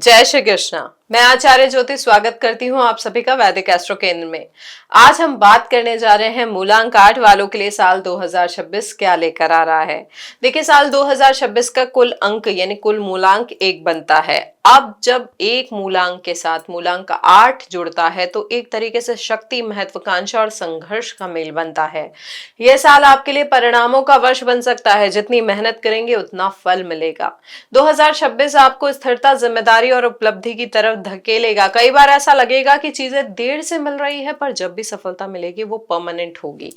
जय श्री कृष्णा। मैं आचार्य ज्योति स्वागत करती हूँ आप सभी का वैदिक एस्ट्रो केंद्र में। आज हम बात करने जा रहे हैं मूलांक 8 वालों के लिए साल 2026 क्या लेकर आ रहा है। देखिए, साल 2026 का कुल अंक यानी कुल मूलांक 1 बनता है। अब जब एक मूलांक के साथ मूलांक 8 जुड़ता है तो एक तरीके से शक्ति, महत्वाकांक्षा और संघर्ष का मेल बनता है। यह साल आपके लिए परिणामों का वर्ष बन सकता है। जितनी मेहनत करेंगे उतना फल मिलेगा। 2026 आपको स्थिरता, जिम्मेदारी और उपलब्धि की तरफ धकेलेगा। कई बार ऐसा लगेगा कि चीजें देर से मिल रही है, पर जब भी सफलता मिलेगी वो परमानेंट होगी।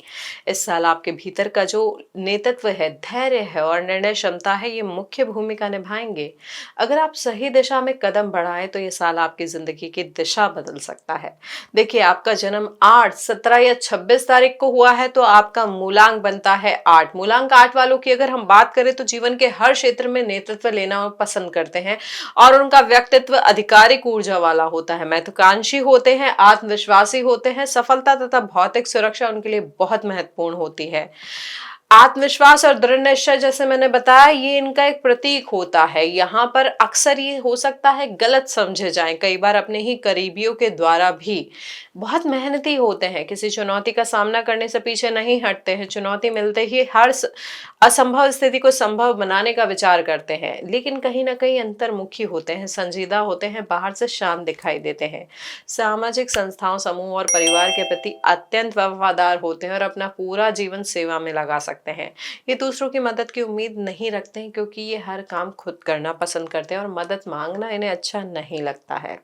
इस साल आपके भीतर का जो नेतृत्व है, धैर्य है और निर्णय क्षमता है, ये मुख्य भूमिका निभाएंगे। अगर आप सही दिशा में कदम बढ़ाए तो ये साल आपकी जिंदगी की दिशा बदल सकता है। देखिए, आपका जन्म 8, 17 या 26 तारीख को हुआ है तो आपका मूलांक बनता है 8। मूलांक 8 वालों की अगर हम बात करें तो जीवन के हर क्षेत्र में नेतृत्व लेना पसंद करते हैं और उनका व्यक्तित्व आधिकारिक ऊर्जा वाला होता है। महत्वाकांक्षी होते हैं, आत्मविश्वासी होते हैं। सफलता तथा भौतिक सुरक्षा उनके लिए बहुत महत्वपूर्ण होती है। आत्मविश्वास और दृढ़ निश्चय, जैसे मैंने बताया, ये इनका एक प्रतीक होता है। यहाँ पर अक्सर ये हो सकता है गलत समझे जाएं, कई बार अपने ही करीबियों के द्वारा भी। बहुत मेहनती होते हैं, किसी चुनौती का सामना करने से पीछे नहीं हटते हैं। चुनौती मिलते ही हर असंभव स्थिति को संभव बनाने का विचार करते हैं, लेकिन कहीं ना कहीं अंतर्मुखी होते हैं, संजीदा होते हैं, बाहर से शांत दिखाई देते हैं। सामाजिक संस्थाओं, समूह और परिवार के प्रति अत्यंत वफादार होते हैं और अपना पूरा जीवन सेवा में लगा सकते हैं। ये दूसरों की मदद की उम्मीद नहीं रखते हैं, क्योंकि ये हर काम खुद करना पसंद करते हैं और मदद मांगना इन्हें अच्छा नहीं लगता है।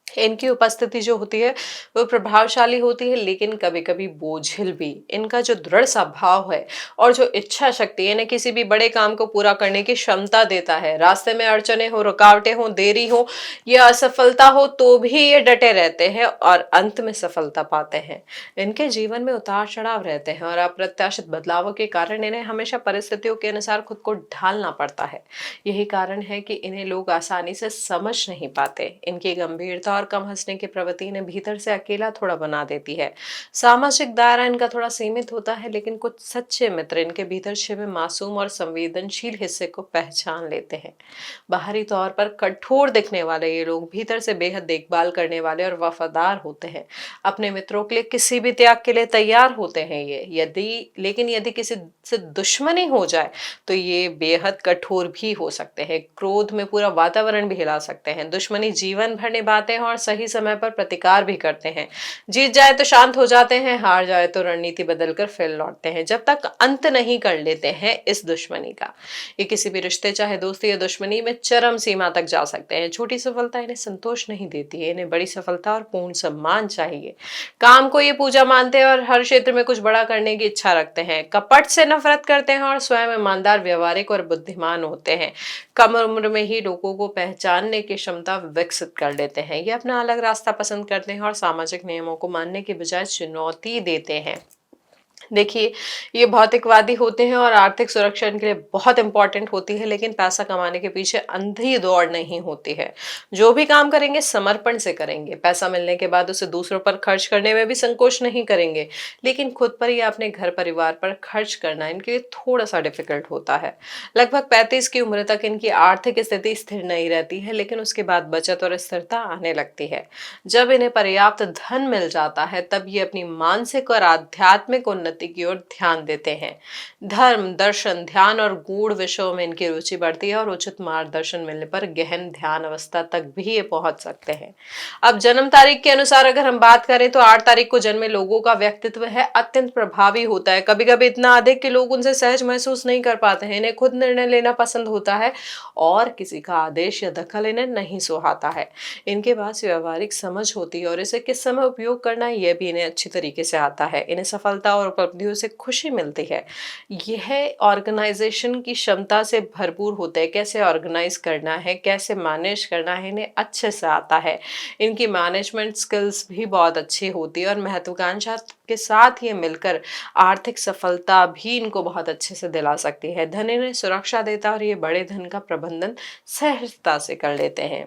इनकी उपस्थिति जो होती है वो प्रभावशाली होती है, लेकिन कभी कभी बोझिल भी। इनका जो दृढ़ स्वभाव है और जो इच्छा शक्ति, इन्हें किसी भी बड़े काम को पूरा करने की क्षमता देता है। रास्ते में अड़चने हो, रुकावटें हो, देरी हो या असफलता हो तो भी ये डटे रहते हैं और अंत में सफलता पाते हैं। इनके जीवन में उतार चढ़ाव रहते हैं और अप्रत्याशित बदलावों के कारण इन्हें हमेशा परिस्थितियों के अनुसार खुद को ढालना पड़ता है। यही कारण है कि इन्हें लोग आसानी से समझ नहीं पाते। इनकी गंभीरता और कम हंसने की प्रवृत्ति इन्हें भीतर से अकेला थोड़ा बना देती है। सामाजिक दायरा इनका थोड़ा सीमित होता है, लेकिन कुछ सच्चे मित्र इनके भीतर छिपे मासूम और संवेदनशील हिस्से को पहचान लेते हैं। बाहरी तौर पर कठोर दिखने वाले ये लोग भीतर से बेहद देखभाल करने वाले और वफादार होते हैं। अपने मित्रों के लिए किसी भी त्याग के लिए तैयार होते हैं ये। यदि किसी से दुश्मनी हो जाए तो ये बेहद कठोर भी हो सकते हैं। क्रोध में पूरा वातावरण भी हिला सकते हैं। दुश्मनी जीवन भर निभाते हैं और सही समय पर प्रतिकार भी करते हैं। जीत जाए तो शांत हो जाते हैं, हार जाए तो रणनीति बदलकर फिर लौटते हैं, जब तक अंत नहीं कर लेते हैं इस दुश्मनी का। ये किसी भी रिश्ते, चाहे दोस्ती या दुश्मनी में, चरम सीमा तक जा सकते हैं। छोटी सफलता इन्हें संतोष नहीं देती है, इन्हें बड़ी सफलता और पूर्ण सम्मान चाहिए। काम को ये पूजा मानते हैं और हर क्षेत्र में कुछ बड़ा करने की इच्छा रखते हैं। कपट से नफरत करते हैं और स्वयं ईमानदार, व्यवहारिक और बुद्धिमान होते हैं। कम उम्र में ही लोगों को पहचानने की क्षमता विकसित कर लेते हैं। ये अपना अलग रास्ता पसंद करते हैं और सामाजिक नियमों को मानने के बजाय चुनौती देते हैं। देखिए, ये भौतिकवादी होते हैं और आर्थिक सुरक्षा इनके लिए बहुत इंपॉर्टेंट होती है, लेकिन पैसा कमाने के पीछे अंधी दौड़ नहीं होती है। जो भी काम करेंगे समर्पण से करेंगे। पैसा मिलने के बाद उसे दूसरों पर खर्च करने में भी संकोच नहीं करेंगे, लेकिन खुद पर या अपने घर परिवार पर खर्च करना इनके लिए थोड़ा सा डिफिकल्ट होता है। लगभग 35 की उम्र तक इनकी आर्थिक स्थिति स्थिर नहीं रहती है, लेकिन उसके बाद बचत और स्थिरता आने लगती है। जब इन्हें पर्याप्त धन मिल जाता है तब ये अपनी मानसिक और आध्यात्मिक उन्नति की ओर ध्यान देते हैं। धर्म, दर्शन, ध्यान और गूढ़ विषयों में इनकी रुचि बढ़ती है और उचित मार्गदर्शन मिलने पर गहन ध्यान अवस्था तक भी ये पहुंच सकते हैं। अब जन्म तारीख के अनुसार अगर हम बात करें तो 8 तारीख को जन्मे लोगों का व्यक्तित्व है अत्यंत प्रभावी होता है। कभी कभी इतना अधिक कि लोग उनसे सहज महसूस नहीं कर पाते हैं। इन्हें खुद निर्णय लेना पसंद होता है और किसी का आदेश या दखल इन्हें नहीं सुहाता है। इनके पास व्यवहारिक समझ होती है और इसे किस समय उपयोग करना है यह भी इन्हें अच्छी तरीके से आता है। इन्हें सफलता और उपलब्धियों से खुशी मिलती है। यह ऑर्गेनाइजेशन की क्षमता से भरपूर होते हैं। कैसे ऑर्गेनाइज करना है, कैसे मैनेज करना है, इन्हें अच्छे से आता है। इनकी मैनेजमेंट स्किल्स भी बहुत अच्छी होती है और महत्वाकांक्षा के साथ ये मिलकर आर्थिक सफलता भी इनको बहुत अच्छे से दिला सकती है। धन इन्हें सुरक्षा देता है और ये बड़े धन का प्रबंधन सहजता से कर लेते हैं।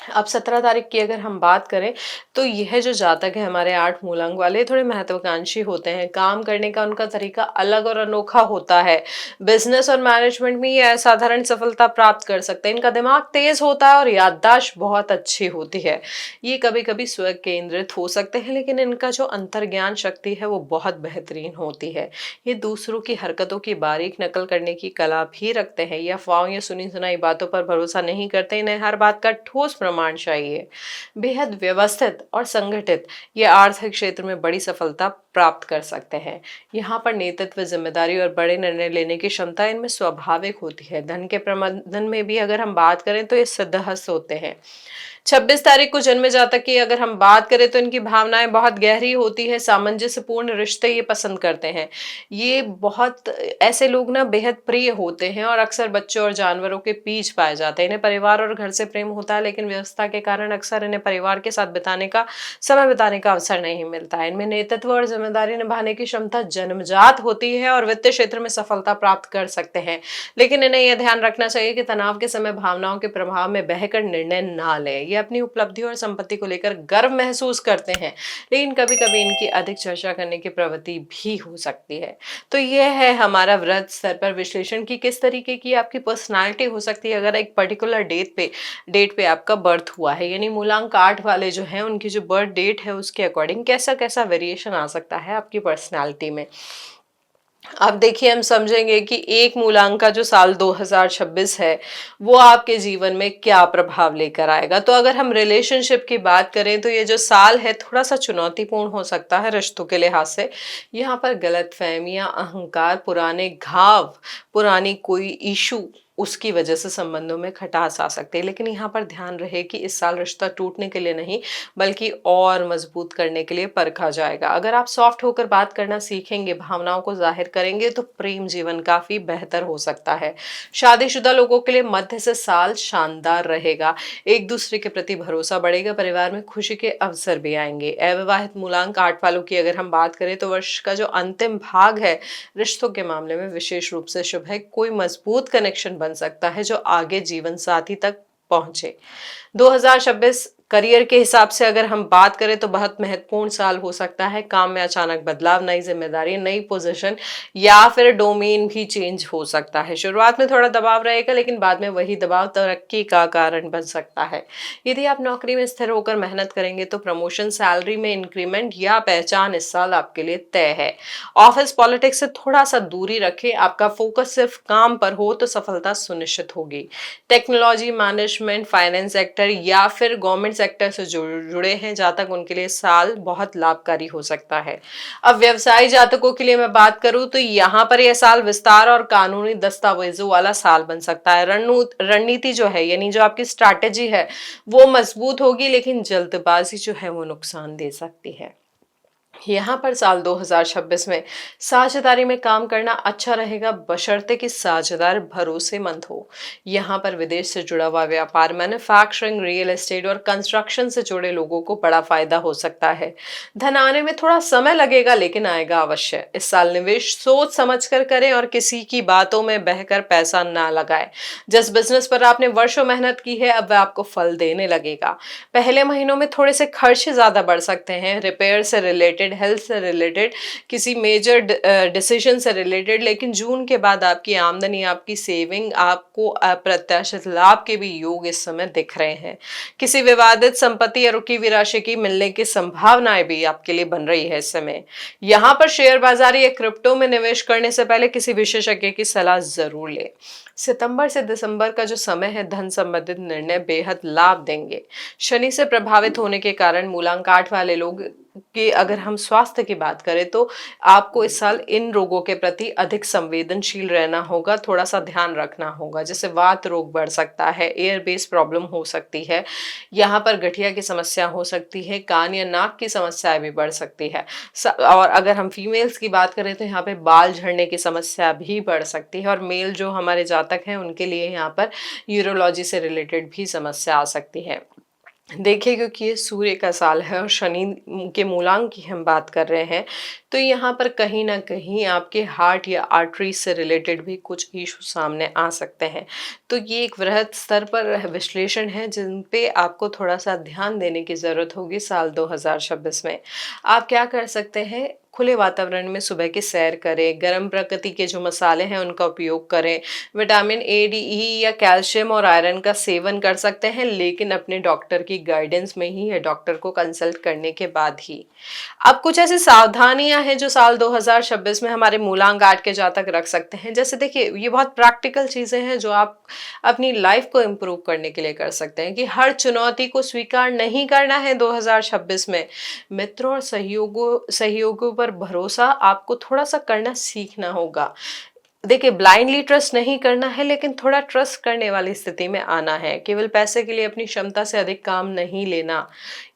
अब 17 तारीख की अगर हम बात करें तो यह जो जातक है हमारे 8 मूलांक वाले थोड़े महत्वाकांक्षी होते हैं। काम करने का उनका तरीका अलग और अनोखा होता है। बिजनेस और मैनेजमेंट में ये असाधारण सफलता प्राप्त कर सकते हैं। इनका दिमाग तेज होता है और याददाश्त बहुत अच्छी होती है। ये कभी कभी स्व केंद्रित हो सकते हैं, लेकिन इनका जो अंतर्ज्ञान शक्ति है वो बहुत बेहतरीन होती है। ये दूसरों की हरकतों की बारीक नकल करने की कला भी रखते हैं। ये अफवाहों या सुनी सुनाई बातों पर भरोसा नहीं करते। इन्हें हर बात का ठोस प्रमाण चाहिए। बेहद व्यवस्थित और संगठित ये आर्थिक क्षेत्र में बड़ी सफलता प्राप्त कर सकते हैं। यहाँ पर नेतृत्व, जिम्मेदारी और बड़े निर्णय लेने की क्षमता इनमें स्वाभाविक होती है। धन के प्रबंधन में भी अगर हम बात करें तो ये सिद्धहस्त होते हैं। 26 तारीख को जन्मे जातक की अगर हम बात करें तो इनकी भावनाएं बहुत गहरी होती है। सामंजस्यपूर्ण रिश्ते ये पसंद करते हैं। ये बहुत ऐसे लोग ना बेहद प्रिय होते हैं और अक्सर बच्चों और जानवरों के बीच पाए जाते हैं। इन्हें परिवार और घर से प्रेम होता है, लेकिन व्यवस्था के कारण अक्सर इन्हें परिवार के साथ समय बिताने का अवसर नहीं मिलता है। इनमें नेतृत्व और जिम्मेदारी निभाने की क्षमता जन्मजात होती है और वित्तीय क्षेत्र में सफलता प्राप्त कर सकते हैं। लेकिन इन्हें यह ध्यान रखना चाहिए कि तनाव के समय भावनाओं के प्रभाव में बहकर निर्णय ना लें। ये अपनी उपलब्धि और संपत्ति को लेकर गर्व महसूस करते हैं, लेकिन कभी कभी इनकी अधिक चर्चा करने की प्रवृत्ति भी हो सकती है। तो यह है हमारा वृहद स्तर पर विश्लेषण की किस तरीके की आपकी पर्सनालिटी हो सकती है अगर एक पर्टिकुलर डेट पे आपका बर्थ हुआ है। यानी मूलांक 8 वाले जो हैं उनकी जो बर्थ डेट है उसके अकॉर्डिंग कैसा कैसा वेरिएशन आ सकता है आपकी पर्सनालिटी में। अब देखिए हम समझेंगे कि एक मूलांक का जो साल 2026 है वो आपके जीवन में क्या प्रभाव लेकर आएगा। तो अगर हम रिलेशनशिप की बात करें तो ये जो साल है थोड़ा सा चुनौतीपूर्ण हो सकता है रिश्तों के लिहाज से। यहाँ पर गलतफहमियां, अहंकार, पुराने घाव, पुरानी कोई इशू, उसकी वजह से संबंधों में खटास आ सकते हैं। लेकिन यहाँ पर ध्यान रहे कि इस साल रिश्ता टूटने के लिए नहीं बल्कि और मजबूत करने के लिए परखा जाएगा। अगर आप सॉफ्ट होकर बात करना सीखेंगे, भावनाओं को जाहिर करेंगे तो प्रेम जीवन काफी बेहतर हो सकता है। शादीशुदा लोगों के लिए मध्य से साल शानदार रहेगा। एक दूसरे के प्रति भरोसा बढ़ेगा, परिवार में खुशी के अवसर भी आएंगे। अविवाहित मूलांक 8 वालों की अगर हम बात करें तो वर्ष का जो अंतिम भाग है रिश्तों के मामले में विशेष रूप से शुभ है। कोई मजबूत कनेक्शन बन सकता है जो आगे जीवन साथी तक पहुंचे। 2026 करियर के हिसाब से अगर हम बात करें तो बहुत महत्वपूर्ण साल हो सकता है। काम में अचानक बदलाव, नई जिम्मेदारी, नई पोजीशन या फिर डोमेन भी चेंज हो सकता है। शुरुआत में थोड़ा दबाव रहेगा, लेकिन बाद में वही दबाव तरक्की का कारण बन सकता है। यदि आप नौकरी में स्थिर होकर मेहनत करेंगे तो प्रमोशन, सैलरी में इंक्रीमेंट या पहचान इस साल आपके लिए तय है। ऑफिस पॉलिटिक्स से थोड़ा सा दूरी रखें। आपका फोकस सिर्फ काम पर हो तो सफलता सुनिश्चित होगी। टेक्नोलॉजी, मैनेजमेंट, फाइनेंस सेक्टर या फिर गवर्नमेंट सेक्टर से जुड़े हैं जातक, उनके लिए साल बहुत लाभकारी हो सकता है। अब व्यवसाय जातकों के लिए मैं बात करूं तो यहाँ पर यह साल विस्तार और कानूनी दस्तावेजों वाला साल बन सकता है। रणनीति जो है यानी जो आपकी स्ट्रैटेजी है वो मजबूत होगी, लेकिन जल्दबाजी जो है वो नुकसान दे सकती है। यहाँ पर साल 2026 में साझेदारी में काम करना अच्छा रहेगा, बशर्ते कि साझेदार भरोसेमंद हो। यहाँ पर विदेश से जुड़ा हुआ व्यापार, मैन्युफैक्चरिंग, रियल एस्टेट और कंस्ट्रक्शन से जुड़े लोगों को बड़ा फायदा हो सकता है। धन आने में थोड़ा समय लगेगा, लेकिन आएगा अवश्य। इस साल निवेश सोच समझ कर करें और किसी की बातों में बहकर पैसा ना लगाए। जिस बिजनेस पर आपने वर्षों मेहनत की है अब वह आपको फल देने लगेगा। पहले महीनों में थोड़े से खर्च ज्यादा बढ़ सकते हैं, रिपेयर से रिलेटेड, हेल्थ से रिलेटेड, किसी मेजर डिसीजन से रिलेटेड। लेकिन जून के बाद आपकी आमदनी, आपकी सेविंग, आपको अप्रत्याशित लाभ के भी योग इस समय दिख रहे हैं। किसी विवादित संपत्ति या रुकी हुई राशि की मिलने की संभावनाएं भी आपके लिए बन रही है इस समय। यहाँ पर शेयर बाजार या क्रिप्टो में निवेश करने से पहले किसी विशेषज्ञ की सलाह जरूर लें। सितंबर से दिसंबर का जो समय है धन संबंधित निर्णय बेहद लाभ देंगे। शनि से प्रभावित होने के कारण मूलांक 8 वाले लोग कि अगर हम स्वास्थ्य की बात करें तो आपको इस साल इन रोगों के प्रति अधिक संवेदनशील रहना होगा, थोड़ा सा ध्यान रखना होगा। जैसे वात रोग बढ़ सकता है, एयर बेस प्रॉब्लम हो सकती है, यहाँ पर गठिया की समस्या हो सकती है, कान या नाक की समस्याएं भी बढ़ सकती है। और अगर हम फीमेल्स की बात करें तो यहाँ पे बाल झड़ने की समस्या भी बढ़ सकती है। और मेल जो हमारे जातक हैं उनके लिए यहाँ पर यूरोलॉजी से रिलेटेड भी समस्या आ सकती है। देखिए, क्योंकि ये सूर्य का साल है और शनि के मूलांक की हम बात कर रहे हैं, तो यहाँ पर कहीं ना कहीं आपके हार्ट या आर्टरी से रिलेटेड भी कुछ इशू सामने आ सकते हैं। तो ये एक वृहद स्तर पर विश्लेषण है जिन पे आपको थोड़ा सा ध्यान देने की ज़रूरत होगी साल 2026 में। आप क्या कर सकते हैं, खुले वातावरण में सुबह की सैर करें, गर्म प्रकृति के जो मसाले हैं उनका उपयोग करें, विटामिन ए, डी, ई या कैल्शियम और आयरन का सेवन कर सकते हैं, लेकिन अपने डॉक्टर की गाइडेंस में ही या डॉक्टर को कंसल्ट करने के बाद ही। अब कुछ ऐसी सावधानियां हैं जो साल 2026 में हमारे मूलांक आठ के जातक रख सकते हैं। जैसे देखिए, ये बहुत प्रैक्टिकल चीजें हैं जो आप अपनी लाइफ को इम्प्रूव करने के लिए कर सकते हैं, कि हर चुनौती को स्वीकार नहीं करना है 2026 में। मित्रों और सहयोगों पर भरोसा आपको थोड़ा सा करना सीखना होगा। देखिए, ब्लाइंडली ट्रस्ट नहीं करना है, लेकिन थोड़ा ट्रस्ट करने वाली स्थिति में आना है। केवल पैसे के लिए अपनी क्षमता से अधिक काम नहीं लेना।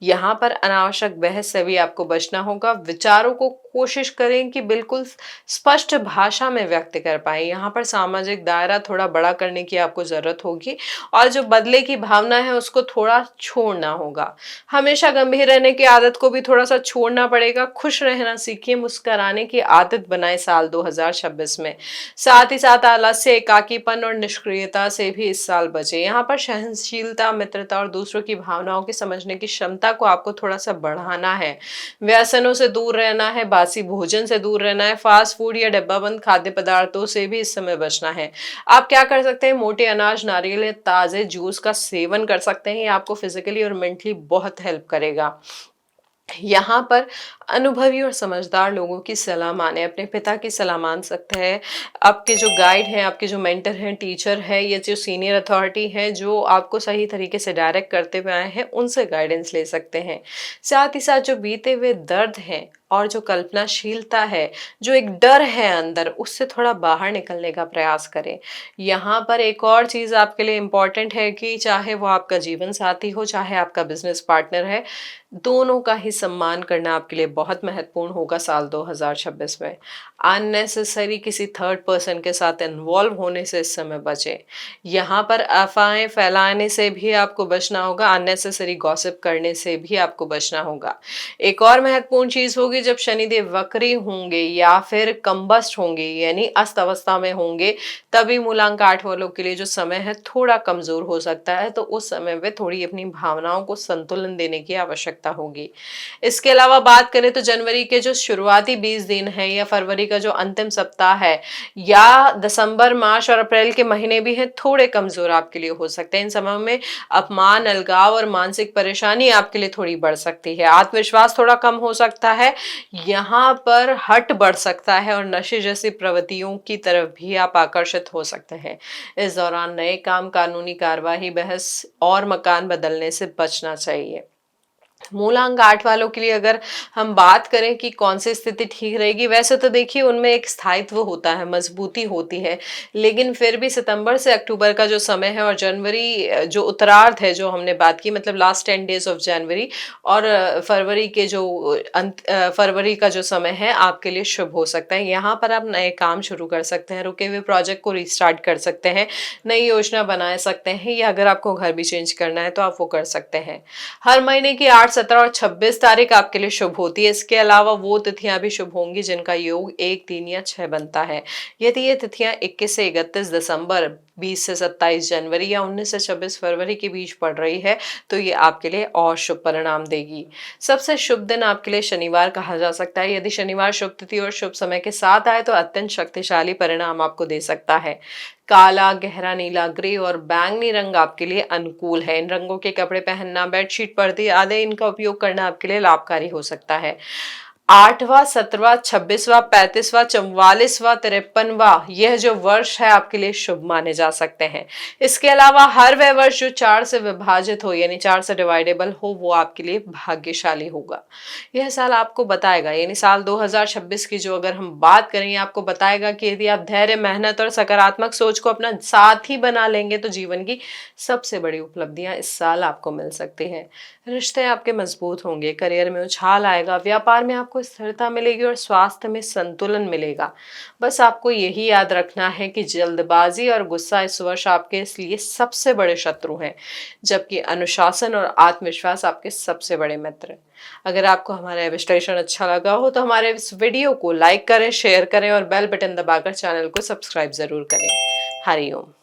यहाँ पर अनावश्यक बहस से भी आपको बचना होगा। विचारों को कोशिश करें कि बिल्कुल स्पष्ट भाषा में व्यक्त कर पाए। यहाँ पर सामाजिक दायरा थोड़ा बड़ा करने की आपको जरूरत होगी, और जो बदले की भावना है उसको थोड़ा छोड़ना होगा। हमेशा गंभीर रहने की आदत को भी थोड़ा सा छोड़ना पड़ेगा। खुश रहना सीखिए, मुस्कुराने की आदत बनाए साल 2026 में। साथ ही साथ आलस्य, एकाकीपन और निष्क्रियता से भी इस साल बचे। यहाँ पर सहनशीलता, मित्रता और दूसरों की भावनाओं की समझने की क्षमता को आपको थोड़ा सा बढ़ाना है। व्यसनों से दूर रहना है, बासी भोजन से दूर रहना है, फास्ट फूड या डब्बाबंद खाद्य पदार्थों से भी इस समय बचना है। आप क्या कर सकते हैं, मोटे अनाज, नारियल या ताजे जूस का सेवन कर सकते हैं। ये आपको फिजिकली और मेंटली बहुत हेल्प करेगा। यहाँ पर अनुभवी और समझदार लोगों की सलाह माने, अपने पिता की सलाह मान सकते हैं। आपके जो गाइड हैं, आपके जो मेंटर हैं, टीचर है या जो सीनियर अथॉरिटी है जो आपको सही तरीके से डायरेक्ट करते हुए आए हैं, उनसे गाइडेंस ले सकते हैं। साथ ही साथ जो बीते हुए दर्द हैं और जो कल्पनाशीलता है, जो एक डर है अंदर, उससे थोड़ा बाहर निकलने का प्रयास करें। यहाँ पर एक और चीज आपके लिए इम्पोर्टेंट है कि चाहे वो आपका जीवन साथी हो, चाहे आपका बिजनेस पार्टनर है, दोनों का ही सम्मान करना आपके लिए बहुत महत्वपूर्ण होगा साल 2026 में। अननेसेसरी किसी थर्ड पर्सन के साथ इन्वॉल्व होने से इस समय बचें। यहाँ पर अफवाहें फैलाने से भी आपको बचना होगा, अननेसेसरी गॉसिप करने से भी आपको बचना होगा। एक और महत्वपूर्ण चीज होगी, जब शनिदेव वक्री होंगे या फिर कंबस्ट होंगे यानी अस्त अवस्था में होंगे, तभी मूलांक आठ वालों के लिए जो समय है थोड़ा कमजोर हो सकता है। तो उस समय में थोड़ी अपनी भावनाओं को संतुलन देने की आवश्यकता होगी। इसके अलावा बात करें तो जनवरी के जो शुरुआती 20 दिन है या फरवरी का जो अंतिम सप्ताह है या दिसंबर, मार्च और अप्रैल के महीने भी हैं, थोड़े कमजोर आपके लिए हो सकते हैं। इन समय में अपमान, अलगाव और मानसिक परेशानी आपके लिए थोड़ी बढ़ सकती है। आत्मविश्वास थोड़ा कम हो सकता है। यहाँ पर हट बढ़ सकता है और नशे जैसी प्रवृत्तियों की तरफ भी आप आकर्षित हो सकते हैं। इस दौरान नए काम, कानूनी कार्यवाही, बहस और मकान बदलने से बचना चाहिए। मूलांक आठ वालों के लिए अगर हम बात करें कि कौन सी स्थिति ठीक रहेगी, वैसे तो देखिए उनमें एक स्थायित्व होता है, मजबूती होती है, लेकिन फिर भी सितंबर से अक्टूबर का जो समय है और जनवरी जो उत्तरार्ध है जो हमने बात की, मतलब लास्ट 10 डेज ऑफ जनवरी, और फरवरी के जो फरवरी का जो समय है आपके लिए शुभ हो सकता है। यहाँ पर आप नए काम शुरू कर सकते हैं, रुके हुए प्रोजेक्ट को रिस्टार्ट कर सकते हैं, नई योजना बना सकते हैं, या अगर आपको घर भी चेंज करना है तो आप वो कर सकते हैं। हर महीने की 8, 17 और 26 तारीख आपके लिए शुभ होती है। इसके अलावा वो तिथियां भी शुभ होंगी जिनका योग 1, 3 या 6 बनता है। यदि ये तिथियां 21 से 31 दिसंबर, 20 से 27 जनवरी या 19 से 26 फरवरी के बीच पड़ रही है, तो ये आपके लिए और शुभ परिणाम देगी। सबसे शुभ दिन आपके लिए शनिवार कहा जा सकता है। यदि शनिवार शुभ तिथि और शुभ समय के साथ आए तो अत्यंत शक्तिशाली परिणाम आपको दे सकता है। काला, गहरा नीला, ग्रे और बैंगनी रंग आपके लिए अनुकूल है। इन रंगों के कपड़े पहनना, बेडशीट, पर्दे आदि इनका उपयोग करना आपके लिए लाभकारी हो सकता है। 8वां, 17वां, 26वां, 35वां, 44वां, 53वां यह जो वर्ष है आपके लिए शुभ माने जा सकते हैं। इसके अलावा हर वह वर्ष जो 4 से विभाजित हो यानी 4 से डिवाइडेबल हो, वो आपके लिए भाग्यशाली होगा। यह साल आपको बताएगा, यानी साल 2026 की जो अगर हम बात करें, ये आपको बताएगा कि यदि आप धैर्य, मेहनत और सकारात्मक सोच को अपना साथी बना लेंगे तो जीवन की सबसे बड़ी उपलब्धियां इस साल आपको मिल सकती हैं। रिश्ते आपके मजबूत होंगे, करियर में उछाल आएगा, व्यापार में आपको आपको स्थिरता मिलेगी और स्वास्थ्य में संतुलन मिलेगा। बस आपको यही याद रखना है कि जल्दबाजी और गुस्सा इस वर्ष आपके लिए सबसे बड़े शत्रु हैं, जबकि अनुशासन और आत्मविश्वास आपके सबसे बड़े मित्र हैं। अगर आपको हमारा विश्लेषण अच्छा लगा हो तो हमारे इस वीडियो को लाइक करें, शेयर करें और बेल बटन दबाकर चैनल को सब्सक्राइब जरूर करें। हरिओम।